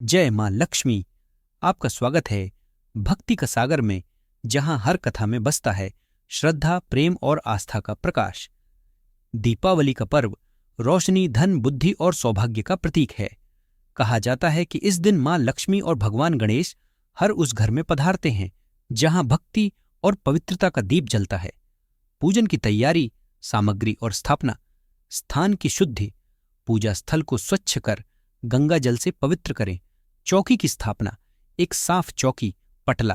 जय मां लक्ष्मी। आपका स्वागत है भक्ति का सागर में, जहां हर कथा में बसता है श्रद्धा, प्रेम और आस्था का प्रकाश। दीपावली का पर्व रोशनी, धन, बुद्धि और सौभाग्य का प्रतीक है। कहा जाता है कि इस दिन मां लक्ष्मी और भगवान गणेश हर उस घर में पधारते हैं जहां भक्ति और पवित्रता का दीप जलता है। पूजन की तैयारी, सामग्री और स्थापना। स्थान की शुद्धि, पूजा स्थल को स्वच्छ कर गंगा जल से पवित्र करें। चौकी की स्थापना, एक साफ चौकी पटला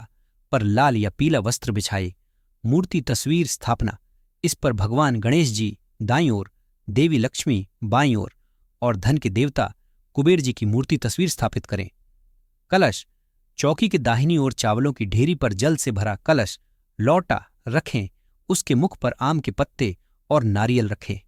पर लाल या पीला वस्त्र बिछाए। मूर्ति तस्वीर स्थापना, इस पर भगवान गणेश जी दाईं ओर, देवी लक्ष्मी बाईं ओर और धन के देवता कुबेर जी की मूर्ति तस्वीर स्थापित करें। कलश, चौकी के दाहिनी ओर चावलों की ढेरी पर जल से भरा कलश लौटा रखें, उसके मुख पर आम के पत्ते और नारियल रखें।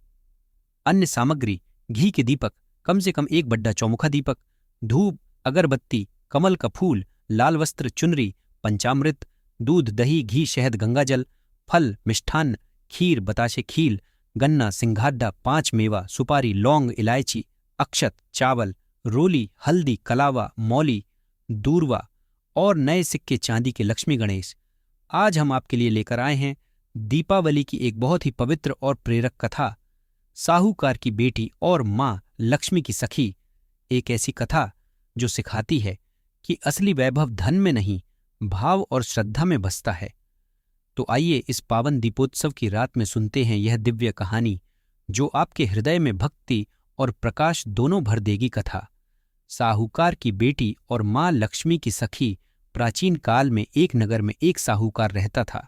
अन्य सामग्री, घी के दीपक, कम से कम एक बड्डा चौमुखा दीपक, धूप, अगरबत्ती, कमल का फूल, लाल वस्त्र, चुनरी, पंचामृत, दूध, दही, घी, शहद, गंगाजल, फल, मिष्ठान्न, खीर, बताशे, खील, गन्ना, सिंघाड़ा, 5 मेवा, सुपारी, लौंग, इलायची, अक्षत, चावल, रोली, हल्दी, कलावा, मौली, दूरवा और नए सिक्के चांदी के लक्ष्मी गणेश। आज हम आपके लिए लेकर आए हैं दीपावली की एक बहुत ही पवित्र और प्रेरक कथा, साहूकार की बेटी और मां लक्ष्मी की सखी। एक ऐसी कथा जो सिखाती है कि असली वैभव धन में नहीं, भाव और श्रद्धा में बसता है। तो आइए इस पावन दीपोत्सव की रात में सुनते हैं यह दिव्य कहानी, जो आपके हृदय में भक्ति और प्रकाश दोनों भर देगी। कथा साहूकार की बेटी और मां लक्ष्मी की सखी। प्राचीन काल में एक नगर में एक साहूकार रहता था।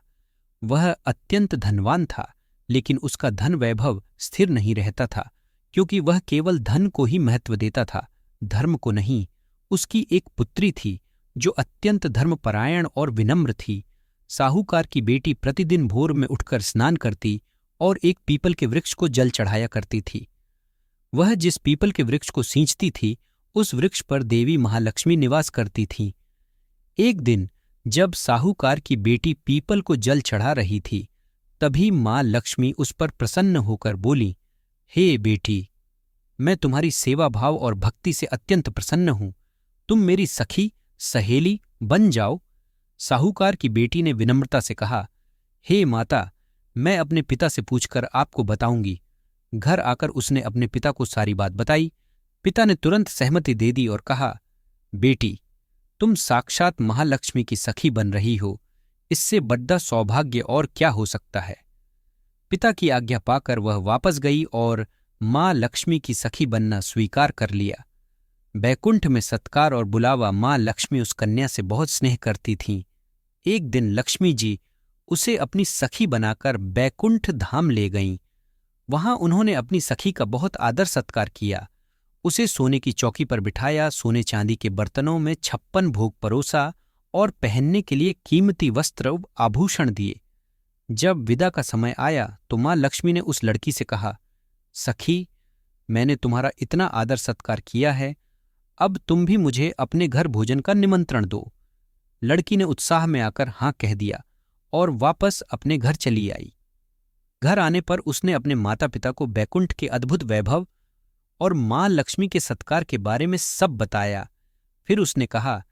वह अत्यंत धनवान था, लेकिन उसका धन वैभव स्थिर नहीं रहता था, क्योंकि वह केवल धन को ही महत्व देता था, धर्म को नहीं। उसकी एक पुत्री थी जो अत्यंत धर्मपरायण और विनम्र थी। साहूकार की बेटी प्रतिदिन भोर में उठकर स्नान करती और एक पीपल के वृक्ष को जल चढ़ाया करती थी। वह जिस पीपल के वृक्ष को सींचती थी, उस वृक्ष पर देवी महालक्ष्मी निवास करती थीं। एक दिन जब साहूकार की बेटी पीपल को जल चढ़ा रही थी, तभी मां लक्ष्मी उस पर प्रसन्न होकर बोली, हे बेटी, मैं तुम्हारी सेवा भाव और भक्ति से अत्यंत प्रसन्न हूं। तुम मेरी सखी सहेली बन जाओ। साहूकार की बेटी ने विनम्रता से कहा, हे माता, मैं अपने पिता से पूछकर आपको बताऊंगी। घर आकर उसने अपने पिता को सारी बात बताई। पिता ने तुरंत सहमति दे दी और कहा, बेटी, तुम साक्षात महालक्ष्मी की सखी बन रही हो। इससे बड़ा सौभाग्य और क्या हो सकता है। पिता की आज्ञा पाकर वह वापस गई और मां लक्ष्मी की सखी बनना स्वीकार कर लिया। बैकुंठ में सत्कार और बुलावा। मां लक्ष्मी उस कन्या से बहुत स्नेह करती थीं। एक दिन लक्ष्मी जी उसे अपनी सखी बनाकर बैकुंठ धाम ले गईं। वहां उन्होंने अपनी सखी का बहुत आदर सत्कार किया। उसे सोने की चौकी पर बिठाया, सोने चांदी के बर्तनों में 56 भोग परोसा और पहनने के लिए कीमती वस्त्र आभूषण दिए। जब विदा का समय आया तो मां लक्ष्मी ने उस लड़की से कहा, सखी, मैंने तुम्हारा इतना आदर सत्कार किया है, अब तुम भी मुझे अपने घर भोजन का निमंत्रण दो। लड़की ने उत्साह में आकर हां कह दिया और वापस अपने घर चली आई। घर आने पर उसने अपने माता पिता को बैकुंठ के अद्भुत वैभव और मां लक्ष्मी के सत्कार के बारे में सब बताया। फिर उसने कहा,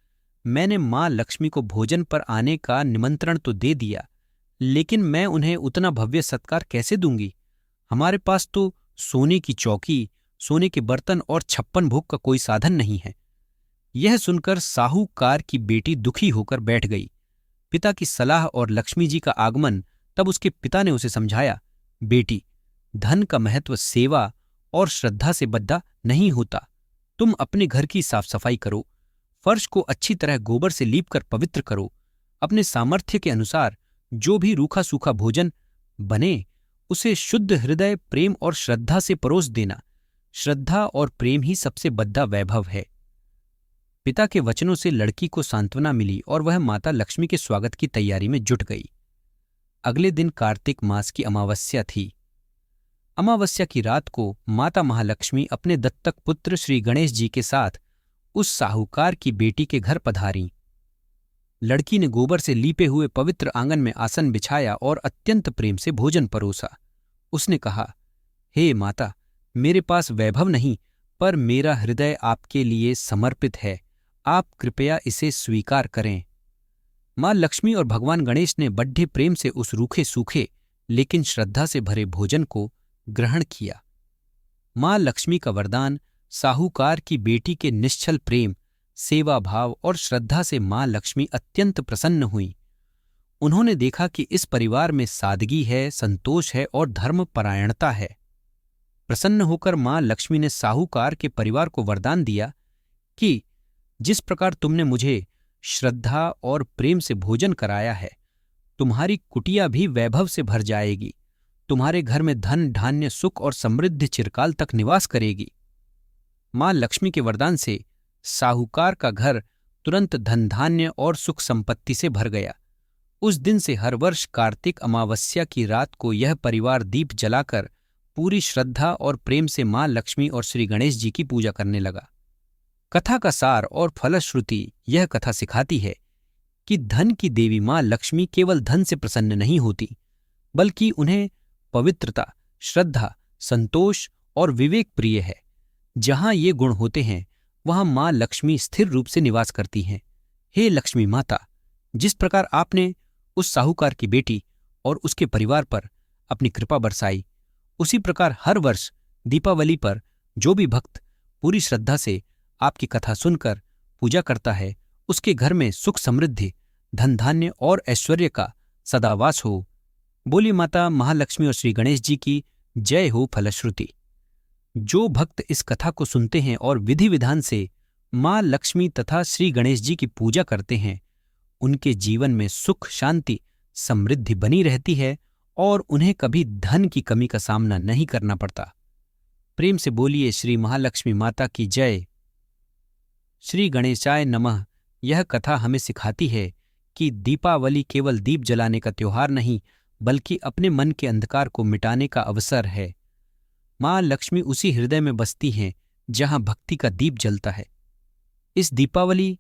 मैंने मां लक्ष्मी को भोजन पर आने का निमंत्रण तो दे दिया, लेकिन मैं उन्हें उतना भव्य सत्कार कैसे दूंगी। हमारे पास तो सोने की चौकी, सोने के बर्तन और 56 भोग का कोई साधन नहीं है। यह सुनकर साहूकार की बेटी दुखी होकर बैठ गई। पिता की सलाह और लक्ष्मी जी का आगमन, तब उसके पिता ने उसे समझाया, बेटी, धन का महत्व सेवा और श्रद्धा से बद्धा नहीं होता। तुम अपने घर की साफ सफाई करो, फर्श को अच्छी तरह गोबर से लीपकर पवित्र करो। अपने सामर्थ्य के अनुसार जो भी रूखा सूखा भोजन बने, उसे शुद्ध हृदय, प्रेम और श्रद्धा से परोस देना। श्रद्धा और प्रेम ही सबसे बड़ा वैभव है। पिता के वचनों से लड़की को सांत्वना मिली और वह माता लक्ष्मी के स्वागत की तैयारी में जुट गई। अगले दिन कार्तिक मास की अमावस्या थी। अमावस्या की रात को माता महालक्ष्मी अपने दत्तक पुत्र श्री गणेश जी के साथ उस साहूकार की बेटी के घर पधारीं। लड़की ने गोबर से लीपे हुए पवित्र आंगन में आसन बिछाया और अत्यंत प्रेम से भोजन परोसा। उसने कहा, हे माता, मेरे पास वैभव नहीं, पर मेरा हृदय आपके लिए समर्पित है। आप कृपया इसे स्वीकार करें। मां लक्ष्मी और भगवान गणेश ने बड्ढे प्रेम से उस रूखे सूखे लेकिन श्रद्धा से भरे भोजन को ग्रहण किया। मां लक्ष्मी का वरदान साहूकार की बेटी के निश्चल प्रेम, सेवा भाव और श्रद्धा से मां लक्ष्मी अत्यंत प्रसन्न हुई। उन्होंने देखा कि इस परिवार में सादगी है, संतोष है और धर्मपरायणता है। प्रसन्न होकर मां लक्ष्मी ने साहूकार के परिवार को वरदान दिया कि जिस प्रकार तुमने मुझे श्रद्धा और प्रेम से भोजन कराया है, तुम्हारी कुटिया भी वैभव से भर जाएगी। तुम्हारे घर में धन, धान्य, सुख और समृद्धि चिरकाल तक निवास करेगी। मां लक्ष्मी के वरदान से साहूकार का घर तुरंत धन, धान्य और सुख संपत्ति से भर गया। उस दिन से हर वर्ष कार्तिक अमावस्या की रात को यह परिवार दीप जलाकर पूरी श्रद्धा और प्रेम से मां लक्ष्मी और श्री गणेश जी की पूजा करने लगा। कथा का सार और फलश्रुति यह कथा सिखाती है कि धन की देवी मां लक्ष्मी केवल धन से प्रसन्न नहीं होती, बल्कि उन्हें पवित्रता, श्रद्धा, संतोष और विवेक प्रिय है। जहां ये गुण होते हैं वहां मां लक्ष्मी स्थिर रूप से निवास करती हैं। हे लक्ष्मी माता, जिस प्रकार आपने उस साहूकार की बेटी और उसके परिवार पर अपनी कृपा बरसाई, उसी प्रकार हर वर्ष दीपावली पर जो भी भक्त पूरी श्रद्धा से आपकी कथा सुनकर पूजा करता है, उसके घर में सुख, समृद्धि, धन, धान्य और ऐश्वर्य का सदावास हो। बोली माता महालक्ष्मी और श्री गणेश जी की जय हो। फलश्रुति। जो भक्त इस कथा को सुनते हैं और विधि विधान से मां लक्ष्मी तथा श्री गणेश जी की पूजा करते हैं, उनके जीवन में सुख, शांति, समृद्धि बनी रहती है और उन्हें कभी धन की कमी का सामना नहीं करना पड़ता। प्रेम से बोलिए श्री महालक्ष्मी माता की जय। श्री गणेशाय नमः। यह कथा हमें सिखाती है कि दीपावली केवल दीप जलाने का त्योहार नहीं, बल्कि अपने मन के अंधकार को मिटाने का अवसर है। मां लक्ष्मी उसी हृदय में बसती हैं जहां भक्ति का दीप जलता है। इस दीपावली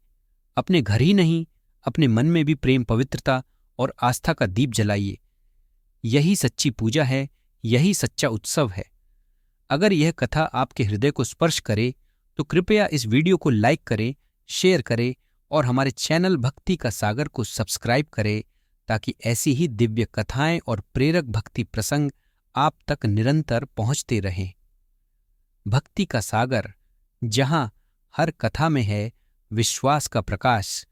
अपने घर ही नहीं, अपने मन में भी प्रेम, पवित्रता और आस्था का दीप जलाइए। यही सच्ची पूजा है, यही सच्चा उत्सव है। अगर यह कथा आपके हृदय को स्पर्श करे तो कृपया इस वीडियो को लाइक करें, शेयर करें और हमारे चैनल भक्ति का सागर को सब्सक्राइब करें, ताकि ऐसी ही दिव्य कथाएं और प्रेरक भक्ति प्रसंग आप तक निरंतर पहुंचते रहें। भक्ति का सागर, जहां हर कथा में है विश्वास का प्रकाश।